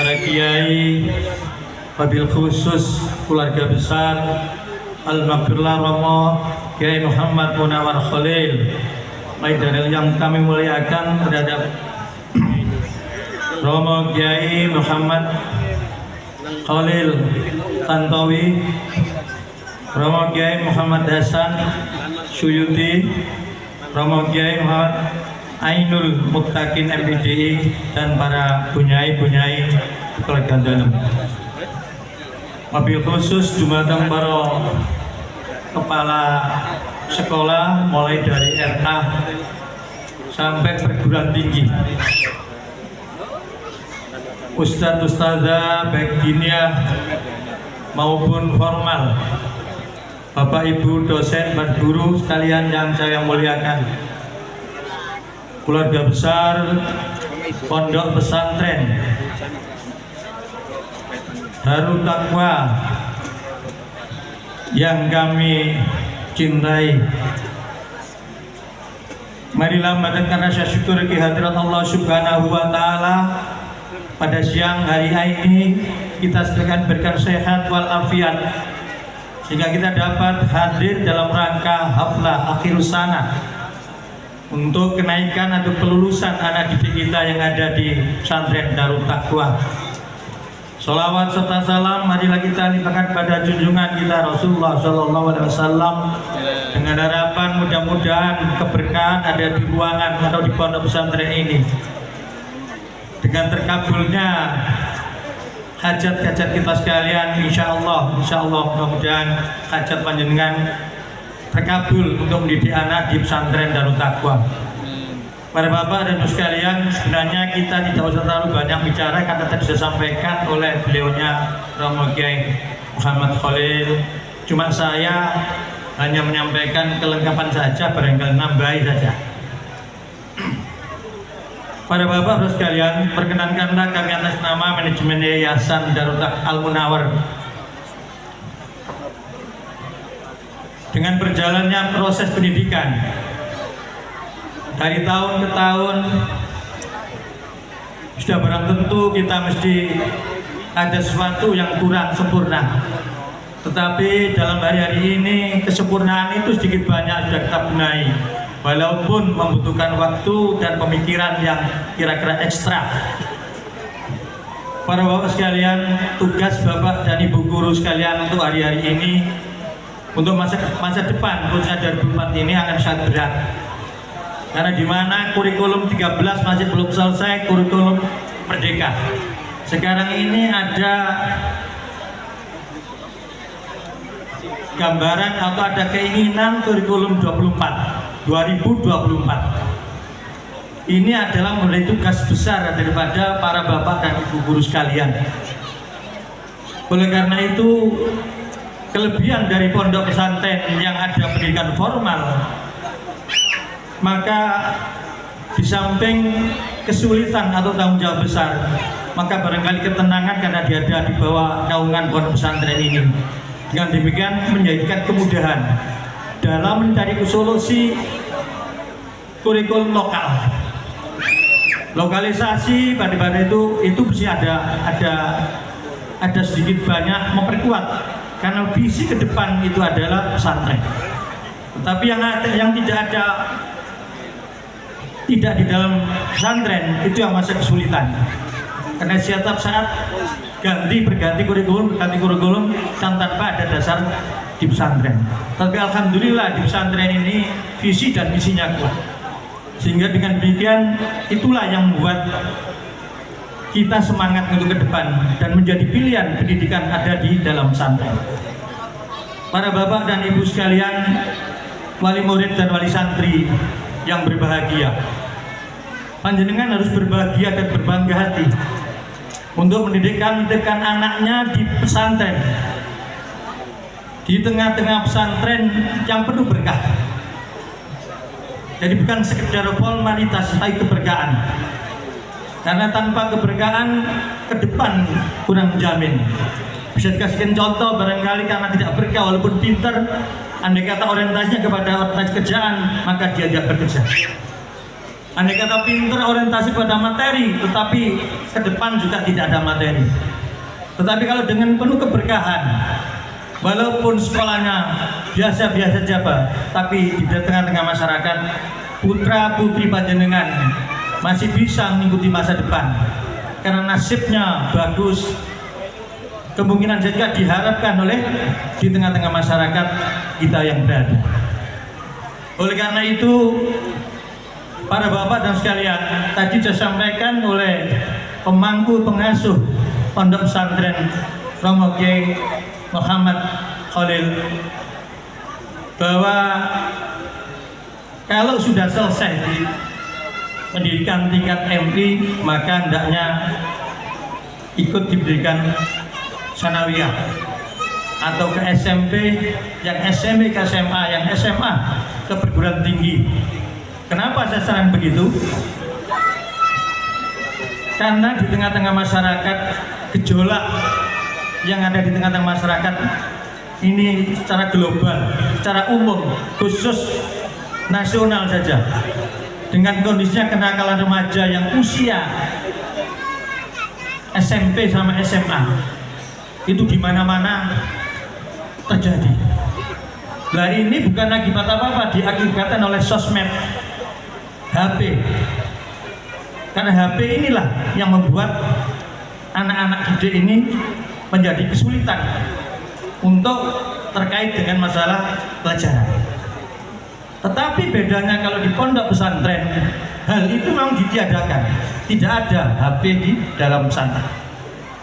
para kiai, wabil khusus keluarga besar Al-Maghfirlah Romo Kiai Muhammad Munawar Khalil, baik yang kami muliakan terhadap Romo Kiai Muhammad Khalil Tantowi, Romo Kiai Muhammad Hasan Suyuti, Romo Kiai Muhammad Ainul Muttaqin MPDI, dan para bunyai-bunyai keluarga dalam. Wabil khusus Jumateng para kepala sekolah mulai dari RK sampai perguruan tinggi, Ustadz Ustadzah baik diniyah maupun formal, Bapak Ibu dosen dan guru sekalian yang saya muliakan, keluarga besar Pondok Pesantren Darut Taqwa yang kami cintai. Marilah mendengarkan rasa syukur kehadirat Allah Subhanahu wa Ta'ala. Pada siang hari ini kita sedang berikan sehat walafiat sehingga kita dapat hadir dalam rangka haflah akhir sana untuk kenaikan atau kelulusan anak didik kita yang ada di pesantren Darut Taqwa. Sholawat serta salam marilah kita limpahkan pada junjungan kita Rasulullah SAW dengan harapan mudah-mudahan keberkahan ada di ruangan atau di pondok pesantren ini, dengan terkabulnya hajat-hajat kita sekalian. Insya Allah mudah-mudahan hajat panjenengan terkabul untuk mendidik anak di pesantren Darut Taqwa. Para bapak dan ibu sekalian, sebenarnya kita tidak usah terlalu banyak bicara karena tadi sudah disampaikan oleh beliaunya Romo Kiai Muhammad Khalil. Cuma saya hanya menyampaikan kelengkapan saja, barangkali nambahi saja. Para bapak dan sekalian, perkenankanlah kami atas nama manajemen Yayasan Darut Al-Munawar, dengan berjalannya proses pendidikan dari tahun ke tahun, sudah barang tentu kita mesti ada sesuatu yang kurang sempurna. Tetapi dalam hari-hari ini kesempurnaan itu sedikit banyak sudah kita benahi, walaupun membutuhkan waktu dan pemikiran yang kira-kira ekstra. Para bapak sekalian, tugas bapak dan ibu guru sekalian untuk hari-hari ini, untuk masa depan khususnya 2004 ini akan sangat berat. Karena di mana kurikulum 13 masih belum selesai, kurikulum Merdeka. Sekarang ini ada gambaran atau ada keinginan kurikulum 2024. Ini adalah mulai tugas besar daripada para bapak dan ibu guru sekalian. Oleh karena itu, kelebihan dari pondok pesantren yang ada pendidikan formal, maka di samping kesulitan atau tanggung jawab besar, maka barangkali ketenangan karena dia ada di bawah naungan pondok pesantren ini. Dengan demikian menjadikan kemudahan dalam mencari solusi kurikulum lokal. Lokalisasi pada itu mesti ada sedikit banyak memperkuat, karena visi ke depan itu adalah pesantren. Tetapi yang tidak di dalam pesantren itu yang masih kesulitan, karena setiap saat berganti kurikulum tanpa ada dasar di pesantren. Tapi alhamdulillah di pesantren ini visi dan misinya kuat, sehingga dengan demikian itulah yang membuat kita semangat untuk ke depan dan menjadi pilihan pendidikan ada di dalam pesantren. Para bapak dan ibu sekalian, wali murid dan wali santri yang berbahagia, panjenengan harus berbahagia dan berbangga hati untuk mendidikkan anaknya di pesantren, di tengah-tengah pesantren yang penuh berkah. Jadi bukan sekedar formalitas, tapi keberkahan. Karena tanpa keberkahan ke depan kurang menjamin. Bisa dikasihkan contoh barangkali karena tidak berkah walaupun pintar, andai kata orientasinya kepada orientasi kerjaan, maka dia tidak bekerja. Andai kata pinter orientasi pada materi, tetapi ke depan juga tidak ada materi. Tetapi kalau dengan penuh keberkahan, walaupun sekolahnya biasa-biasa saja, tapi di tengah-tengah masyarakat, putra putri panjenengan masih bisa mengikuti masa depan karena nasibnya bagus. Kemungkinan juga diharapkan oleh di tengah-tengah masyarakat kita yang berada. Oleh karena itu, para bapak dan sekalian, tadi saya sampaikan oleh pemangku pengasuh Pondok Pesantren Romo Kiai Muhammad Khalil bahwa kalau sudah selesai di pendidikan tingkat MI, maka hendaknya ikut diberikan sanawiyah atau ke SMP, yang SMP ke SMA, yang SMA ke perguruan tinggi. Kenapa saya saran begitu? Karena di tengah-tengah masyarakat, gejolak yang ada di tengah-tengah masyarakat ini secara global, secara umum, khusus nasional saja, dengan kondisinya kenakalan remaja yang usia SMP sama SMA itu di mana-mana terjadi. Nah, ini bukan akibat apa-apa, diakibatkan oleh sosmed, HP. Karena HP inilah yang membuat anak-anak didik ini menjadi kesulitan untuk terkait dengan masalah pelajaran. Tetapi bedanya kalau di pondok pesantren, hal itu memang ditiadakan, tidak ada HP di dalam pesantren.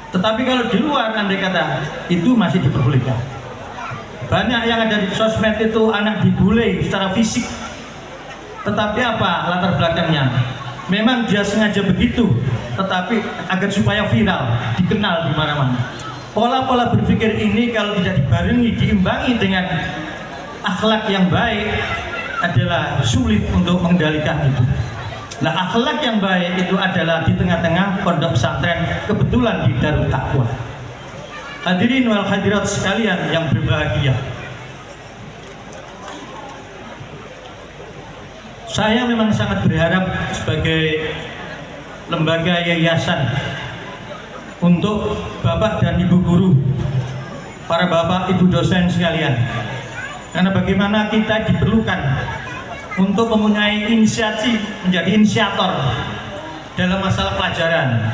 Tetapi kalau di luar, andai kata, itu masih diperbolehkan. Banyak yang ada di sosmed itu anak dibully secara fisik. Tetapi apa latar belakangnya? Memang dia sengaja begitu, tetapi agar supaya viral, dikenal di mana-mana. Pola-pola berpikir ini kalau tidak dibarengi, diimbangi dengan akhlak yang baik, adalah sulit untuk mengendalikan itu. Nah, akhlak yang baik itu adalah di tengah-tengah pondok pesantren, kebetulan di Darut Taqwa. Hadirin wal hadirat sekalian yang berbahagia, saya memang sangat berharap sebagai lembaga yayasan untuk bapak dan ibu guru, para bapak ibu dosen sekalian, karena bagaimana kita diperlukan untuk mempunyai inisiatif, menjadi inisiator dalam masalah pelajaran,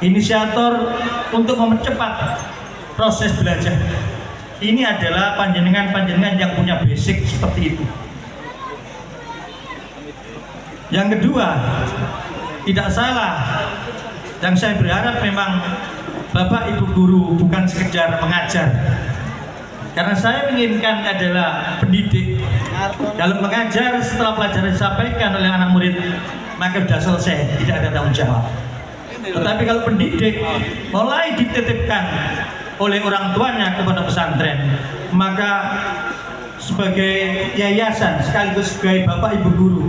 inisiator untuk mempercepat proses belajar. Ini adalah panjenengan-panjenengan yang punya basic seperti itu. Yang kedua, tidak salah, dan saya berharap memang bapak ibu guru bukan sekedar mengajar, karena saya menginginkan adalah pendidik. Dalam mengajar, setelah pelajaran disampaikan oleh anak murid, maka sudah selesai, tidak ada tanggung jawab. Tetapi kalau pendidik mulai dititipkan oleh orang tuanya kepada pesantren, maka sebagai yayasan sekaligus sebagai bapak ibu guru,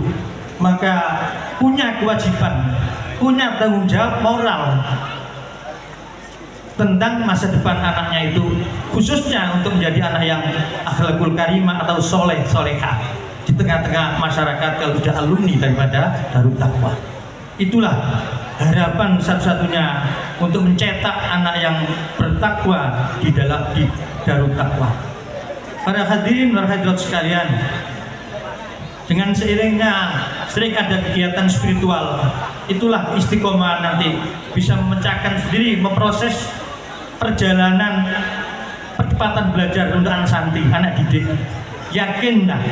maka punya kewajiban, punya tanggung jawab moral tentang masa depan anaknya itu, khususnya untuk menjadi anak yang akhlakul karimah atau soleh solehah di tengah-tengah masyarakat kalau sudah alumni daripada Darut Taqwa. Itulah harapan satu-satunya untuk mencetak anak yang bertakwa di Darut Taqwa. Para hadirin dan hadirat sekalian, dengan seiringnya sering ada kegiatan spiritual, itulah istiqomah nanti bisa memecahkan sendiri, memproses perjalanan percepatan belajar untuk anak santri, anak didik. Yakinlah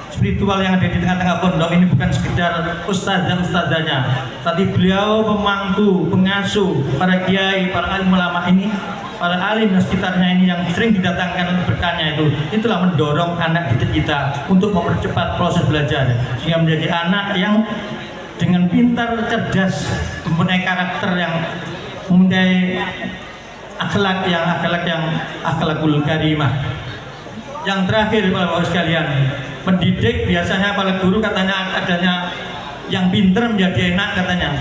spiritual yang ada di tengah-tengah pondok ini bukan sekedar ustazah-ustazahnya, tapi beliau pemangku, pengasuh, para kiai, para alim ulama ini, para alim dan sekitarnya ini yang sering didatangkan berkahnya itu, itulah mendorong anak didik kita untuk mempercepat proses belajar sehingga menjadi anak yang dengan pintar, cerdas, mempunyai karakter yang mempunyai akhlak yang akhlakul karimah. Yang terakhir Bapak sekalian, pendidik biasanya para guru katanya adanya yang pintar menjadi enak katanya.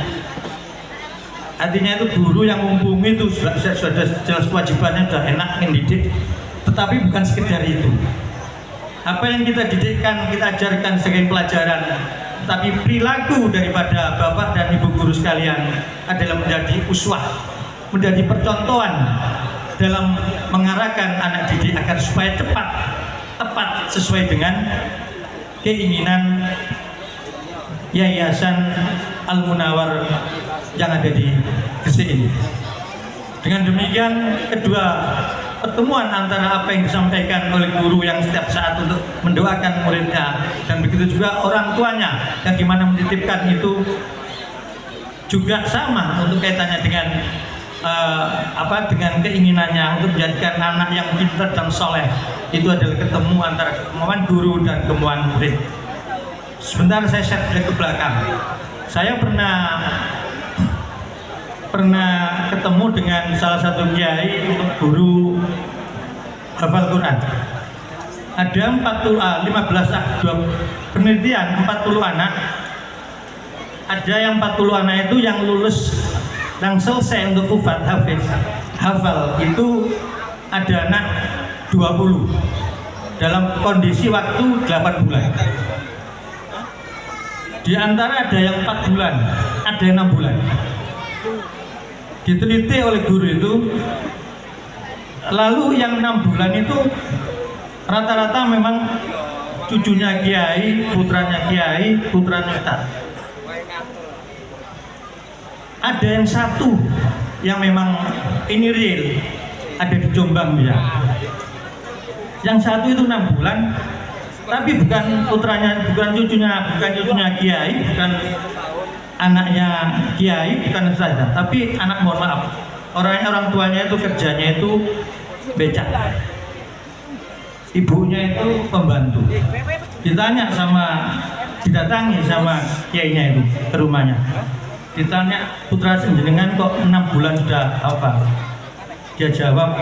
Artinya itu guru yang mumpuni itu sudah jelas kewajibannya, sudah enak mendidik. Tetapi bukan sekedar itu. Apa yang kita didikkan, kita ajarkan sebagai pelajaran, tapi perilaku daripada bapak dan ibu guru sekalian adalah menjadi uswah, menjadi percontohan dalam mengarahkan anak didik agar supaya tepat sesuai dengan keinginan Yayasan Al-Munawwar yang ada di Gresik ini. Dengan demikian, kedua pertemuan antara apa yang disampaikan oleh guru yang setiap saat untuk mendoakan muridnya, dan begitu juga orang tuanya yang dimana menitipkan itu juga sama untuk kaitannya dengan dengan keinginannya untuk menjadikan anak yang pintar dan soleh. Itu adalah ketemu antara kemauan guru dan kemauan murid. Sebentar saya share ke belakang. Saya pernah ketemu dengan salah satu kiai untuk guru hafal Quran. Ada 15 penelitian 40 anak. Ada yang 40 anak itu yang lulus, yang selesai untuk hafal itu ada anak 20 dalam kondisi waktu 8 bulan. Di antara ada yang 4 bulan, ada yang 6 bulan. Diteliti oleh guru itu, lalu yang 6 bulan itu rata-rata memang cucunya kiai, putranya ustaz. Ada yang satu yang memang ini real, ada di Jombang ya. Yang satu itu 6 bulan, tapi bukan putranya, bukan cucunya kiai, bukan anaknya kiai, bukan saja, tapi anak, mohon maaf, orang tuanya itu kerjanya itu becak, ibunya itu pembantu. Didatangi sama kiainya itu ke rumahnya, ditanya, putra jenengan kok 6 bulan sudah hafal? Dia jawab,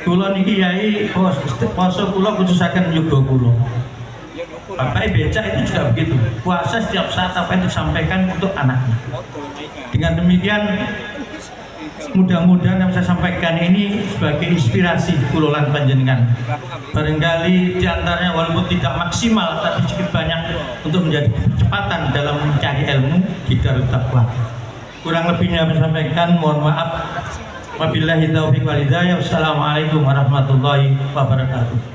kula niki kiai poso kula khususaken yoga kula. Bapak becak itu juga begitu, puasa setiap saat apa yang disampaikan untuk anaknya. Dengan demikian, mudah-mudahan yang saya sampaikan ini sebagai inspirasi kulolan panjenengan. Barangkali diantaranya walaupun tidak maksimal, tapi sedikit banyak untuk menjadi kecepatan dalam mencari ilmu di Darut Taqwa. Kurang lebihnya saya sampaikan, mohon maaf. Wabillahi taufiq wal hidayah. Wassalamualaikum warahmatullahi wabarakatuh.